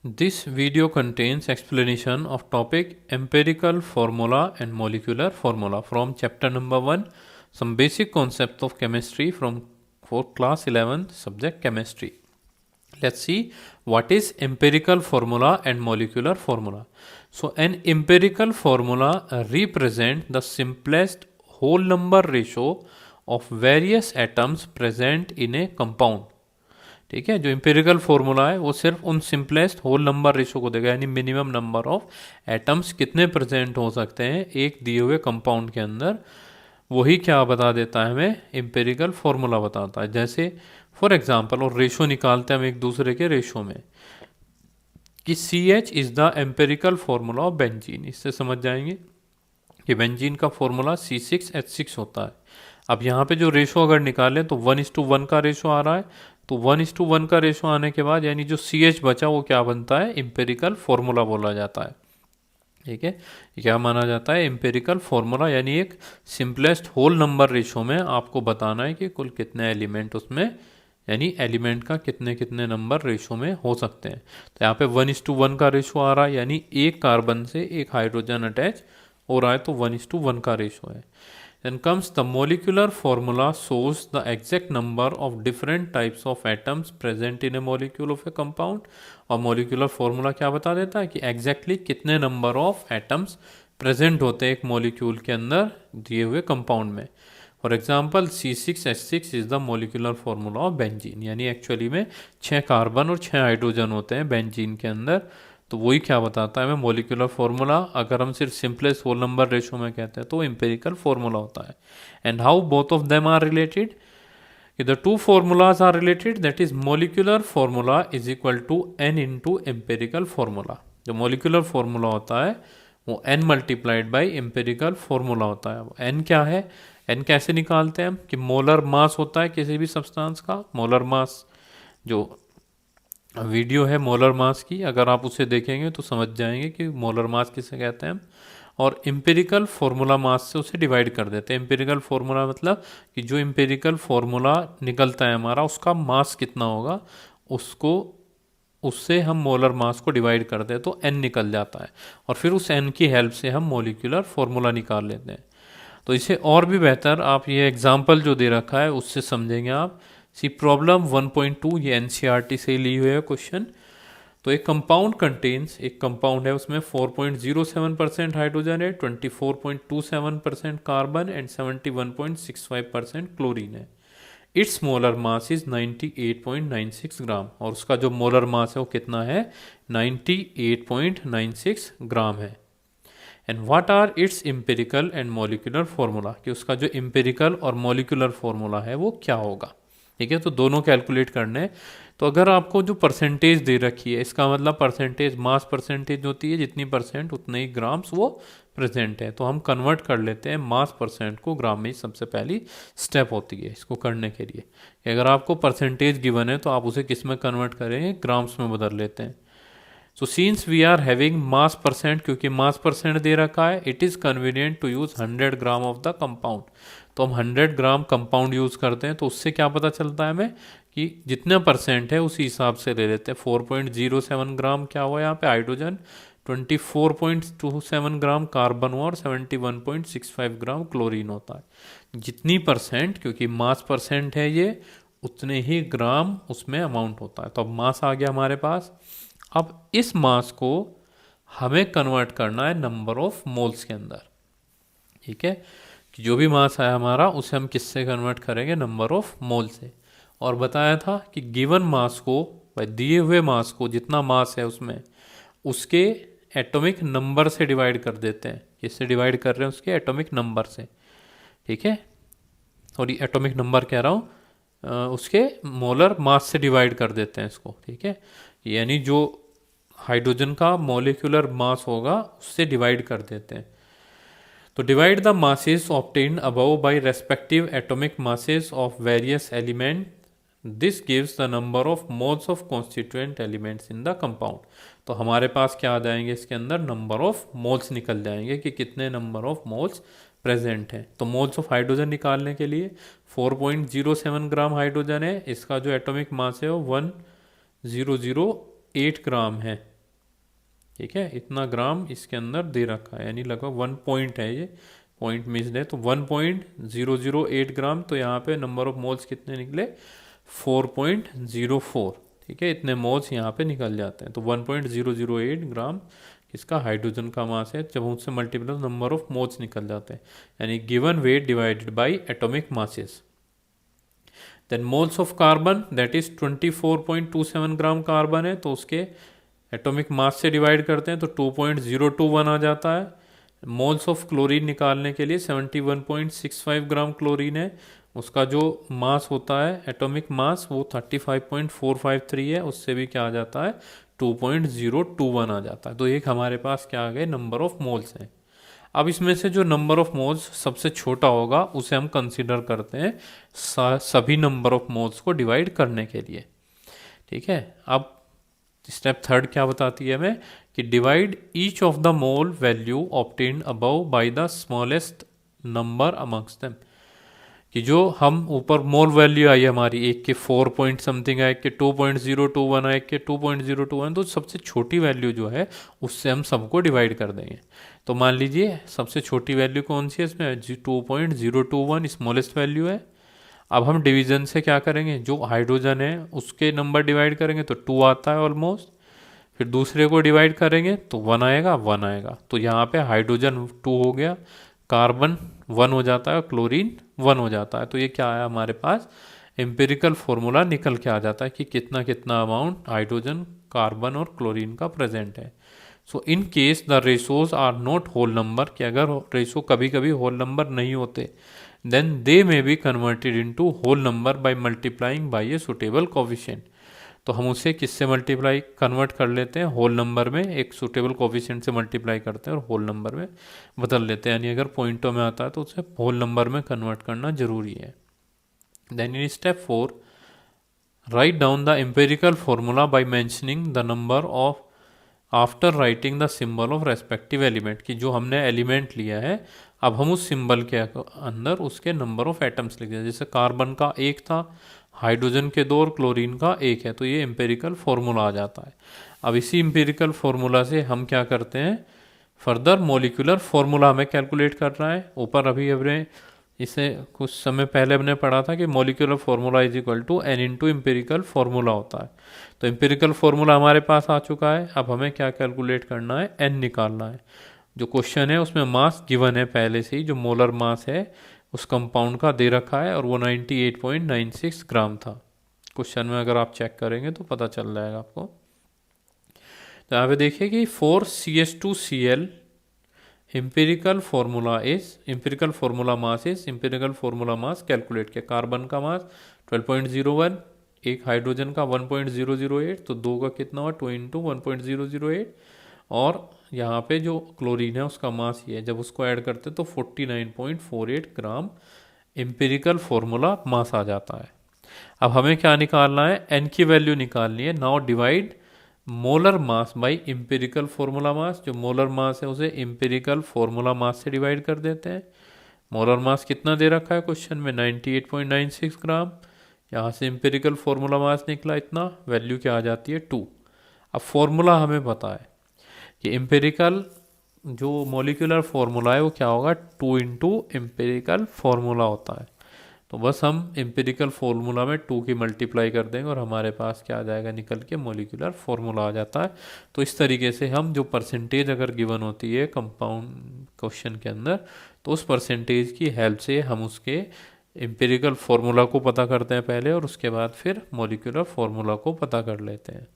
This video contains explanation of topic empirical formula and molecular formula from chapter number 1, some basic concepts of chemistry for class 11 subject chemistry. Let's see what is empirical formula and molecular formula. So an empirical formula represents the simplest whole number ratio of various atoms present in a compound. ठीक है, जो empirical formula है वो सिर्फ उन simplest whole number ratio को देगा, यानी मिनिमम नंबर ऑफ एटम्स कितने प्रेजेंट हो सकते हैं एक दिए हुए कंपाउंड के अंदर, वही क्या बता देता है हमें, इम्पेरिकल फॉर्मूला बताता है। जैसे फॉर एग्जांपल, और रेशो निकालते हैं हम एक दूसरे के रेशो में कि CH is the empirical formula of benzene. इससे समझ जाएंगे कि बेंजीन का फॉर्मूला C6H6 होता है। अब यहाँ पे जो रेशो अगर निकालें तो 1:1 का रेशो आ रहा है, तो 1:1 का रेशो आने के बाद यानी जो CH बचा वो क्या बनता है, इम्पेरिकल फॉर्मूला बोला जाता है। ठीक है, क्या माना जाता है, इम्पेरिकल फॉर्मूला, यानी एक सिंपलेस्ट होल नंबर रेशो में आपको बताना है कि कुल कितने एलिमेंट उसमें, यानी एलिमेंट का कितने कितने नंबर रेशो में हो सकते हैं। तो यहाँ पे 1:1 का रेशो आ रहा है, यानी एक कार्बन से एक हाइड्रोजन अटैच हो रहा है, तो 1:1 का रेशो है। Then comes the molecular formula shows the exact number of different types of atoms present in a molecule of a compound। और molecular formula क्या बता देता है कि exactly कितने number of atoms present होते हैं एक molecule के अंदर दिए हुए compound में। For example C6H6 is the molecular formula of benzene, यानी एक्चुअली में 6 कार्बन और 6 हाइड्रोजन होते हैं बेंजीन के अंदर, तो वही क्या बताता है हमें, मोलिकुलर फॉर्मूला। अगर हम सिर्फ सिंपलेस्ट होल नंबर रेशो में कहते हैं तो एम्पेरिकल फॉर्मूला होता है। And how both of them are related, the two formulas are related, that is molecular formula is equal to n into empirical formula. जो मोलिकुलर फॉर्मूला होता है वो n multiplied by empirical formula होता है। n क्या है, n कैसे निकालते हैं हम, कि मोलर मास होता है किसी भी सब्सटेंस का, मोलर मास, जो वीडियो है मोलर मास की, अगर आप उसे देखेंगे तो समझ जाएंगे कि मोलर मास किसे कहते हैं हम। और इम्पेरिकल फार्मूला मास से उसे डिवाइड कर देते हैं। इम्पेरिकल फार्मूला मतलब कि जो इम्पेरिकल फार्मूला निकलता है हमारा, उसका मास कितना होगा, उसको उससे हम मोलर मास को डिवाइड करते हैं तो n निकल जाता है, और फिर उस n की हेल्प से हम मोलिकुलर फार्मूला निकाल लेते हैं। तो इसे और भी बेहतर आप ये एग्जाम्पल जो दे रखा है उससे समझेंगे आप। सी प्रॉब्लम 1.2, ये NCERT से ली हुई है क्वेश्चन। तो एक कंपाउंड कंटेन्स, एक कंपाउंड है उसमें 4.07% हाइड्रोजन है, 24.27% कार्बन एंड 71.65% क्लोरीन है। इट्स मोलर मास इज 98.96 ग्राम, और उसका जो मोलर मास है वो कितना है, 98.96 ग्राम है। And what are its empirical and molecular formula, कि उसका जो इम्पेरिकल और मोलिकुलर फॉर्मूला है वो क्या होगा। ठीक है, तो दोनों कैलकुलेट करने हैं। तो अगर आपको जो परसेंटेज दे रखी है, इसका मतलब परसेंटेज, मास परसेंटेज होती है, जितनी परसेंट उतने ही ग्राम्स वो प्रेजेंट है। तो हम कन्वर्ट कर लेते हैं मास परसेंट को ग्राम में, सबसे पहली स्टेप होती है इसको करने के लिए। अगर आपको परसेंटेज गिवन है तो आप उसे किस में कन्वर्ट करेंगे, ग्राम्स में बदल लेते हैं। So since we are having mass percent, क्योंकि मास परसेंट दे रखा है, it is convenient to use 100 gram of the compound. तो हम 100 ग्राम कंपाउंड यूज़ करते हैं, तो उससे क्या पता चलता है हमें कि जितना परसेंट है उसी हिसाब से ले लेते हैं। 4.07 ग्राम क्या हुआ यहाँ पे, हाइड्रोजन, 24.27 ग्राम कार्बन और 71.65 ग्राम क्लोरीन होता है। जितनी परसेंट, क्योंकि मास परसेंट है ये, उतने ही ग्राम उसमें अमाउंट होता है। तो अब मास आ गया हमारे पास। अब इस मास को हमें कन्वर्ट करना है नंबर ऑफ मोल्स के अंदर। ठीक है, कि जो भी मास है हमारा उसे हम किससे कन्वर्ट करेंगे, नंबर ऑफ मोल से। और बताया था कि गिवन मास को, भाई दिए हुए मास को, जितना मास है उसमें, उसके एटॉमिक नंबर से डिवाइड कर देते हैं। किससे डिवाइड कर रहे हैं, उसके एटॉमिक नंबर से। ठीक है, सॉरी एटॉमिक नंबर कह रहा हूँ, उसके मोलर मास से डिवाइड कर देते हैं इसको। ठीक है, यानी जो हाइड्रोजन का मोलिकुलर मास होगा उससे डिवाइड कर देते हैं। तो divide the masses obtained above by respective atomic masses of various element, this gives the number of moles of constituent elements in the compound. तो हमारे पास क्या आ जाएंगे इसके अंदर, नंबर ऑफ मोल्स निकल जाएंगे कि कितने नंबर ऑफ मोल्स प्रेजेंट है। तो मोल्स ऑफ हाइड्रोजन निकालने के लिए 4.07 ग्राम हाइड्रोजन है, इसका जो एटॉमिक मास है वो 1008 ग्राम है। ठीक है, इतना ग्राम इसके अंदर दे रखा है, यानी लगभग 1 पॉइंट है, ये पॉइंट मिस्ड है, तो 1.008 ग्राम। तो यहाँ पे नंबर ऑफ मोल्स कितने निकले, 4.04। ठीक है, इतने मोल्स यहाँ पे निकल जाते हैं। तो 1.008 ग्राम इसका हाइड्रोजन का मास है। जब हम उससे मल्टीप्लाई नंबर ऑफ मोल्स निकल जाते हैं, यानी given weight divided by atomic masses. Then moles of carbon, that is 24.27 gram carbon है, तो उसके एटॉमिक मास से डिवाइड करते हैं तो 2.021 आ जाता है। मोल्स ऑफ क्लोरीन निकालने के लिए 71.65 ग्राम क्लोरीन है, उसका जो मास होता है एटॉमिक मास वो 35.453 है, उससे भी क्या आ जाता है 2.021 आ जाता है। तो एक हमारे पास क्या आ गए नंबर ऑफ मोल्स हैं। अब इसमें से जो नंबर ऑफ मोल्स सबसे छोटा होगा उसे हम कंसीडर करते हैं सभी नंबर ऑफ मोल्स को डिवाइड करने के लिए। ठीक है, अब स्टेप थर्ड क्या बताती है हमें कि divide each of the mole value obtained above by the smallest number amongst them, कि जो हम ऊपर मोल वैल्यू आई हमारी एक के 4 पॉइंट समथिंग है, एक के 2.021 है, एक के 2.021, तो सबसे छोटी वैल्यू जो है उससे हम सबको डिवाइड कर देंगे। तो मान लीजिए सबसे छोटी वैल्यू कौन सी है इसमें, 2.021 स्मॉलेस्ट वैल्यू है। अब हम डिवीजन से क्या करेंगे, जो हाइड्रोजन है उसके नंबर डिवाइड करेंगे तो 2 आता है ऑलमोस्ट, फिर दूसरे को डिवाइड करेंगे तो 1 आएगा, 1 आएगा। तो यहाँ पे हाइड्रोजन 2 हो गया, कार्बन 1 हो जाता है और क्लोरीन 1 हो जाता है। तो ये क्या आया हमारे पास, एम्पिरिकल फॉर्मूला निकल के आ जाता है कि कितना कितना अमाउंट हाइड्रोजन, कार्बन और क्लोरीन का प्रेजेंट है। So in case the ratios are not whole number, कि अगर रेशो कभी कभी होल नंबर नहीं होते, then they may be converted into whole number by multiplying by a suitable coefficient। तो हम उसे किससे मल्टीप्लाई कन्वर्ट कर लेते हैं, होल नंबर में एक सुटेबल कोफिशिएंट से मल्टीप्लाई करते हैं और होल नंबर में बदल लेते हैं, यानी अगर पॉइंटों में आता है तो उसे होल नंबर में कन्वर्ट करना जरूरी है। Then in step 4 write down the empirical formula by mentioning the number of after writing the symbol of respective element, कि जो हमने एलिमेंट लिया है अब हम उस सिंबल के अंदर उसके नंबर ऑफ एटम्स लिख दें। जैसे कार्बन का 1 था, हाइड्रोजन के 2 और क्लोरीन का 1 है, तो ये एम्पेरिकल फॉर्मूला आ जाता है। अब इसी एम्पेरिकल फॉर्मूला से हम क्या करते हैं, फर्दर मोलिकुलर फॉर्मूला हमें कैलकुलेट करना है। ऊपर अभी हमने इसे कुछ समय पहले हमने पढ़ा था कि molecular formula is equal to N into empirical formula होता है। तो एम्पेरिकल फॉर्मूला हमारे पास आ चुका है, अब हमें क्या कैलकुलेट करना है, एन निकालना है। जो क्वेश्चन है उसमें मास गिवन है पहले से ही, जो मोलर मास है उस कंपाउंड का दे रखा है और वो 98.96 ग्राम था। क्वेश्चन में अगर आप चेक करेंगे तो पता चल जाएगा आपको। तो यहाँ पे देखिए कि 4CH2Cl empirical formula mass calculate किया। कार्बन का मास 12.01, एक हाइड्रोजन का 1.008, तो 2 का कितना हुआ 2 इंटू 1.008, और यहाँ पे जो क्लोरीन है उसका मास ये है, जब उसको ऐड करते हैं तो 49.48 ग्राम एम्पिरिकल फॉर्मूला मास आ जाता है। अब हमें क्या निकालना है, एन की वैल्यू निकालनी है। Now divide molar mass by empirical formula mass, जो मोलर मास है उसे एम्पिरिकल फॉर्मूला मास से डिवाइड कर देते हैं। मोलर मास कितना दे रखा है क्वेश्चन में, 98.96 ग्राम। यहाँ से एम्पिरिकल फॉर्मूला मास निकला इतना, वैल्यू क्या आ जाती है 2। अब फॉर्मूला हमें पता है कि एम्पेरिकल जो मॉलिक्यूलर फॉर्मूला है वो क्या होगा, 2 इंटू एम्पेरिकल फॉर्मूला होता है। तो बस हम एम्पेरिकल फॉर्मूला में 2 की मल्टीप्लाई कर देंगे और हमारे पास क्या आ जाएगा निकल के, मॉलिक्यूलर फॉर्मूला आ जाता है। तो इस तरीके से हम जो परसेंटेज अगर गिवन होती है कंपाउंड क्वेश्चन के अंदर, तो उस परसेंटेज की हेल्प से हम उसके एम्पेरिकल फॉर्मूला को पता करते हैं पहले, और उसके बाद फिर मॉलिक्यूलर फॉर्मूला को पता कर लेते हैं।